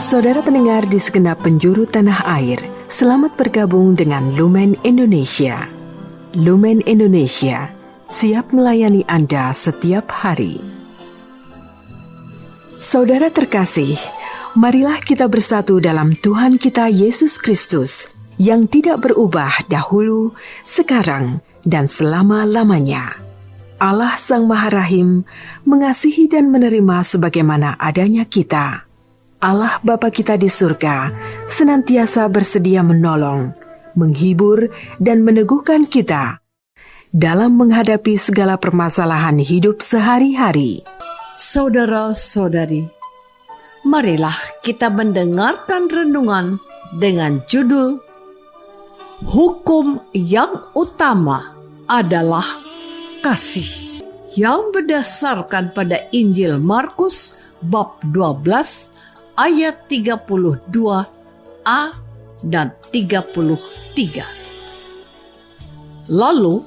Saudara pendengar di segenap penjuru tanah air, selamat bergabung dengan Lumen Indonesia. Lumen Indonesia, siap melayani Anda setiap hari. Saudara terkasih, marilah kita bersatu dalam Tuhan kita Yesus Kristus yang tidak berubah dahulu, sekarang, dan selama-lamanya. Allah Sang Maha Rahim mengasihi dan menerima sebagaimana adanya kita. Allah Bapa kita di surga senantiasa bersedia menolong, menghibur, dan meneguhkan kita dalam menghadapi segala permasalahan hidup sehari-hari. Saudara-saudari, marilah kita mendengarkan renungan dengan judul Hukum yang utama adalah kasih, yang berdasarkan pada Injil Markus bab 12 ayat 32a dan 33. Lalu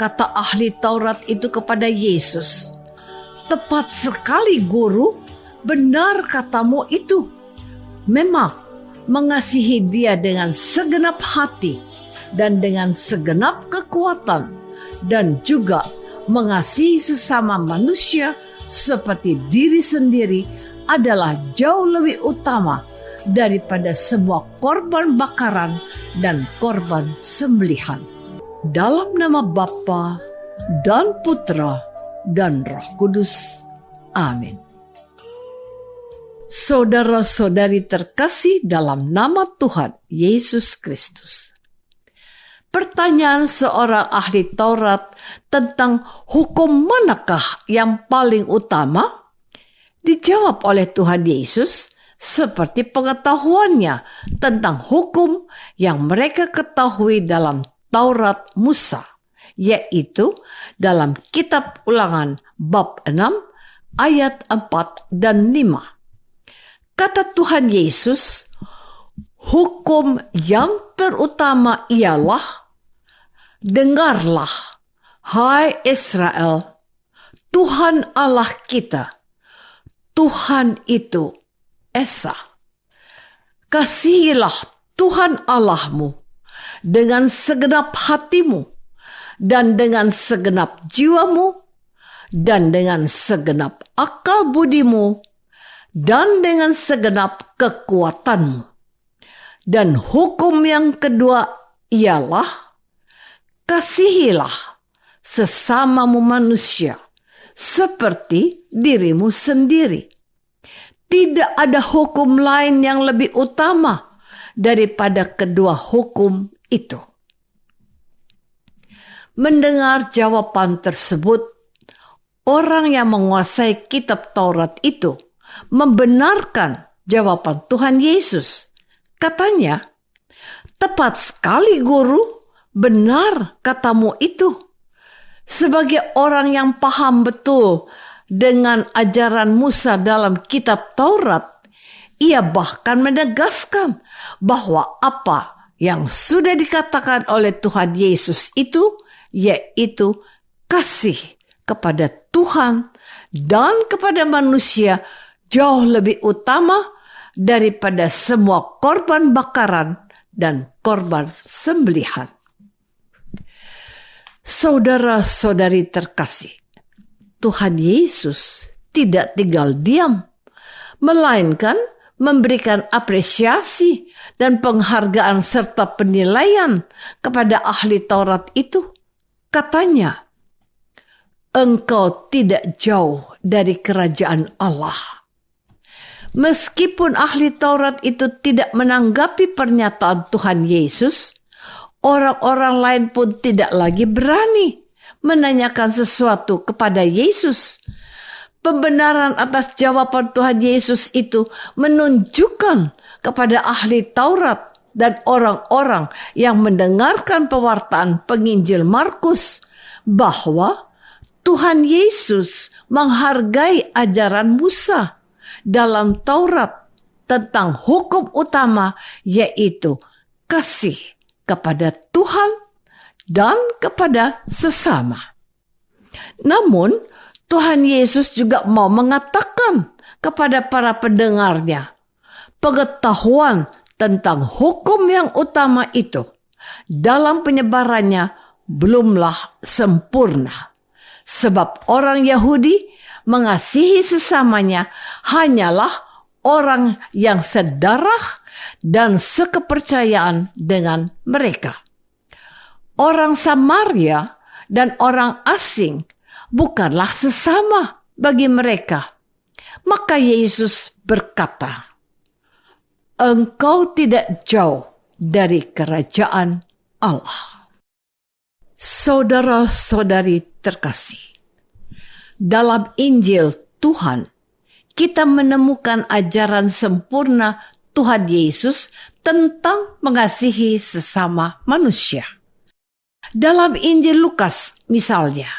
kata ahli Taurat itu kepada Yesus, "Tepat sekali, Guru, benar katamu itu. Memang mengasihi Dia dengan segenap hati dan dengan segenap kekuatan, dan juga mengasihi sesama manusia seperti diri sendiri adalah jauh lebih utama daripada semua korban bakaran dan korban sembelihan." Dalam nama Bapa dan Putra dan Roh Kudus. Amin. Saudara-saudari terkasih dalam nama Tuhan Yesus Kristus. Pertanyaan seorang ahli Taurat tentang hukum manakah yang paling utama dijawab oleh Tuhan Yesus seperti pengetahuannya tentang hukum yang mereka ketahui dalam Taurat Musa, yaitu dalam kitab Ulangan bab 6 ayat 4 dan 5. Kata Tuhan Yesus, hukum yang terutama ialah, "Dengarlah, hai Israel, Tuhan Allah kita, Tuhan itu Esa. Kasihilah Tuhan Allahmu dengan segenap hatimu, dan dengan segenap jiwamu, dan dengan segenap akal budimu, dan dengan segenap kekuatanmu. Dan hukum yang kedua ialah, kasihilah sesamamu manusia seperti dirimu sendiri. Tidak ada hukum lain yang lebih utama daripada kedua hukum itu." Mendengar jawaban tersebut, orang yang menguasai kitab Taurat itu membenarkan jawaban Tuhan Yesus. Katanya, "Tepat sekali, Guru, benar katamu itu." Sebagai orang yang paham betul dengan ajaran Musa dalam kitab Taurat, ia bahkan menegaskan bahwa apa yang sudah dikatakan oleh Tuhan Yesus itu, yaitu kasih kepada Tuhan dan kepada manusia, jauh lebih utama daripada semua korban bakaran dan korban sembelihan. Saudara-saudari terkasih, Tuhan Yesus tidak tinggal diam, melainkan memberikan apresiasi dan penghargaan serta penilaian kepada ahli Taurat itu. Katanya, "Engkau tidak jauh dari kerajaan Allah." Meskipun ahli Taurat itu tidak menanggapi pernyataan Tuhan Yesus, orang-orang lain pun tidak lagi berani menanyakan sesuatu kepada Yesus. Pembenaran atas jawaban Tuhan Yesus itu menunjukkan kepada ahli Taurat dan orang-orang yang mendengarkan pewartaan penginjil Markus bahwa Tuhan Yesus menghargai ajaran Musa dalam Taurat tentang hukum utama, yaitu kasih kepada Tuhan dan kepada sesama. Namun, Tuhan Yesus juga mau mengatakan kepada para pendengarnya pengetahuan tentang hukum yang utama itu dalam penyebarannya belumlah sempurna. Sebab orang Yahudi mengasihi sesamanya hanyalah orang yang sedarah dan sekepercayaan dengan mereka. Orang Samaria dan orang asing bukanlah sesama bagi mereka. Maka Yesus berkata, "Engkau tidak jauh dari kerajaan Allah." Saudara-saudari terkasih, dalam Injil Tuhan, kita menemukan ajaran sempurna Tuhan Yesus tentang mengasihi sesama manusia. Dalam Injil Lukas misalnya,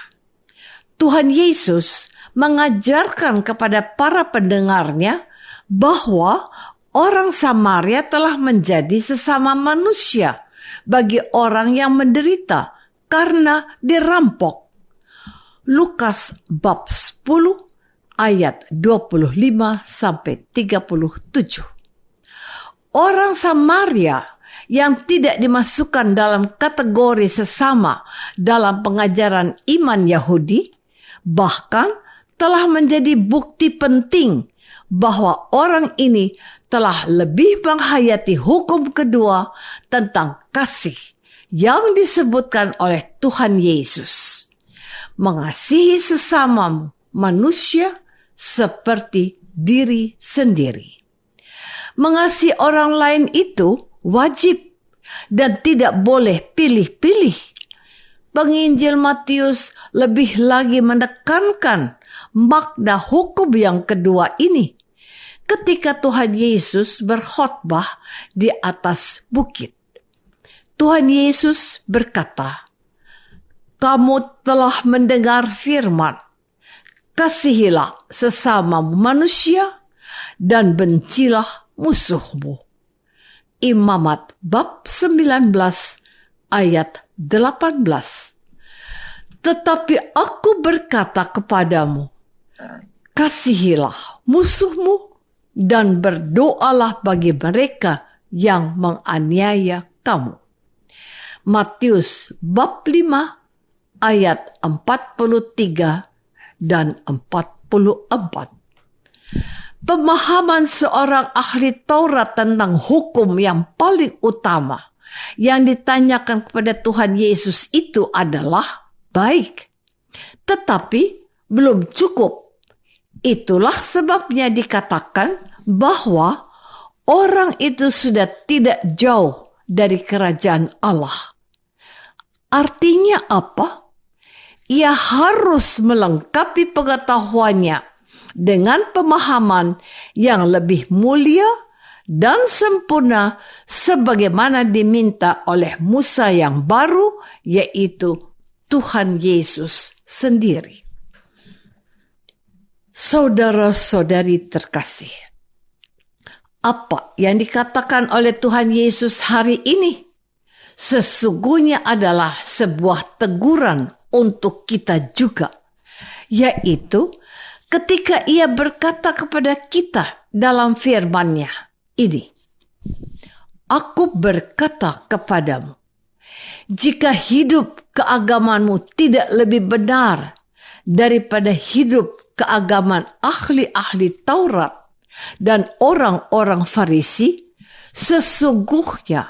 Tuhan Yesus mengajarkan kepada para pendengarnya bahwa orang Samaria telah menjadi sesama manusia bagi orang yang menderita karena dirampok. Lukas bab 10 ayat 25 sampai 37. Orang Samaria yang tidak dimasukkan dalam kategori sesama dalam pengajaran iman Yahudi bahkan telah menjadi bukti penting bahwa orang ini telah lebih menghayati hukum kedua tentang kasih yang disebutkan oleh Tuhan Yesus. Mengasihi sesama manusia seperti diri sendiri. Mengasihi orang lain itu wajib dan tidak boleh pilih-pilih. Penginjil Matius lebih lagi menekankan makna hukum yang kedua ini ketika Tuhan Yesus berkhotbah di atas bukit. Tuhan Yesus berkata, "Kamu telah mendengar firman, kasihilah sesama manusia dan bencilah musuhmu." Imamat bab 19 ayat 18. Tetapi aku berkata kepadamu, kasihilah musuhmu dan berdoalah bagi mereka yang menganiaya kamu. Matius bab 5 ayat 43 dan 44. Pemahaman seorang ahli Taurat tentang hukum yang paling utama yang ditanyakan kepada Tuhan Yesus itu adalah baik, tetapi belum cukup. Itulah sebabnya dikatakan bahwa orang itu sudah tidak jauh dari kerajaan Allah. Artinya apa? Ia harus melengkapi pengetahuannya dengan pemahaman yang lebih mulia dan sempurna sebagaimana diminta oleh Musa yang baru, yaitu Tuhan Yesus sendiri. Saudara-saudari terkasih, apa yang dikatakan oleh Tuhan Yesus hari ini sesungguhnya adalah sebuah teguran untuk kita juga, yaitu ketika ia berkata kepada kita dalam firman-Nya ini, "Aku berkata kepadamu, jika hidup keagamanmu tidak lebih benar daripada hidup keagaman ahli-ahli Taurat dan orang-orang Farisi, sesungguhnya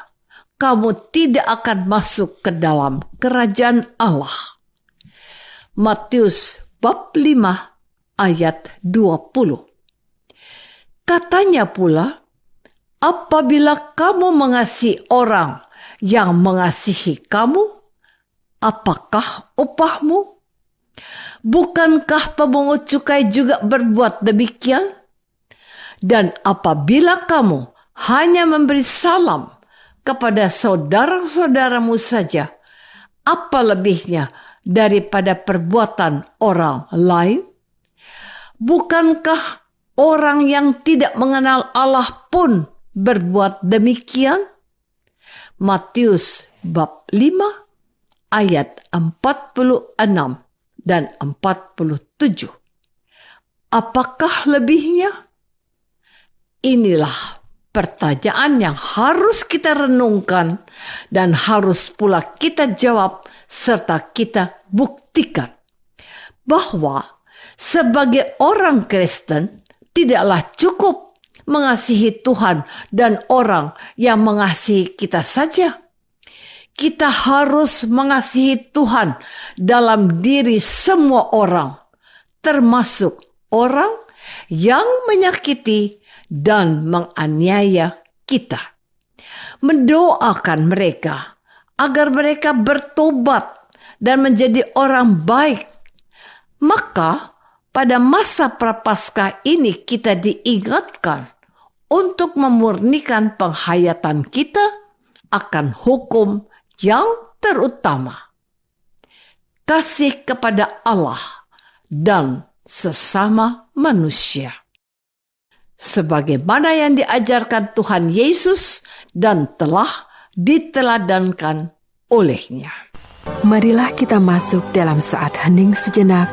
kamu tidak akan masuk ke dalam kerajaan Allah." Matius bab 5 ayat 20. Katanya pula, apabila kamu mengasihi orang yang mengasihi kamu, apakah upahmu? Bukankah pemungut cukai juga berbuat demikian? Dan apabila kamu hanya memberi salam kepada saudara-saudaramu saja, apa lebihnya daripada perbuatan orang lain? Bukankah orang yang tidak mengenal Allah pun berbuat demikian? Matius bab 5 ayat 46 dan 47. Apakah lebihnya? Inilah pertanyaan yang harus kita renungkan dan harus pula kita jawab serta kita buktikan bahwa sebagai orang Kristen tidaklah cukup mengasihi Tuhan dan orang yang mengasihi kita saja. Kita harus mengasihi Tuhan dalam diri semua orang, termasuk orang yang menyakiti dan menganiaya kita. Mendoakan mereka agar mereka bertobat dan menjadi orang baik. Maka pada masa Prapaskah ini kita diingatkan untuk memurnikan penghayatan kita akan hukum yang terutama, kasih kepada Allah dan sesama manusia, sebagaimana yang diajarkan Tuhan Yesus dan telah diteladankan olehnya. Marilah kita masuk dalam saat hening sejenak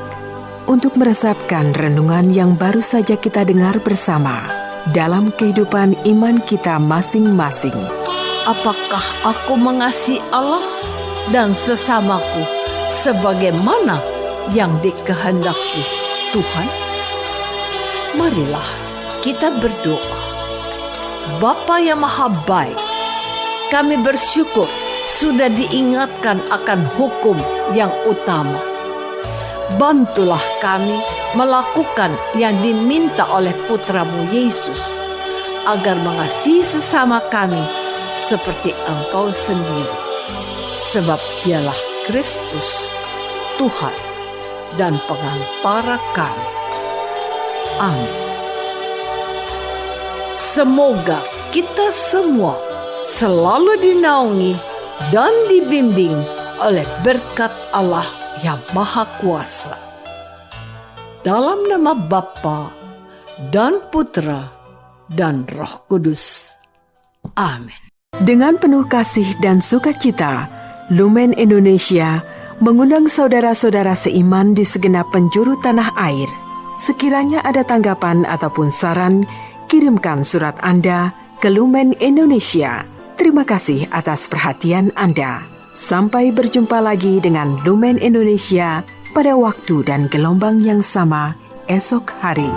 untuk meresapkan renungan yang baru saja kita dengar bersama dalam kehidupan iman kita masing-masing. Apakah aku mengasihi Allah dan sesamaku sebagaimana yang dikehendaki Tuhan? Marilah kita berdoa. Bapa yang Maha Baik, kami bersyukur sudah diingatkan akan hukum yang utama. Bantulah kami melakukan yang diminta oleh Putramu Yesus, agar mengasihi sesama kami seperti Engkau sendiri. Sebab Dialah Kristus, Tuhan dan pengantara kami. Amin. Semoga kita semua selalu dinaungi dan dibimbing oleh berkat Allah yang Maha Kuasa. Dalam nama Bapa dan Putra dan Roh Kudus. Amin. Dengan penuh kasih dan sukacita, Lumen Indonesia mengundang saudara-saudara seiman di segenap penjuru tanah air. Sekiranya ada tanggapan ataupun saran, kirimkan surat Anda ke Lumen Indonesia. Terima kasih atas perhatian Anda. Sampai berjumpa lagi dengan Lumen Indonesia pada waktu dan gelombang yang sama esok hari.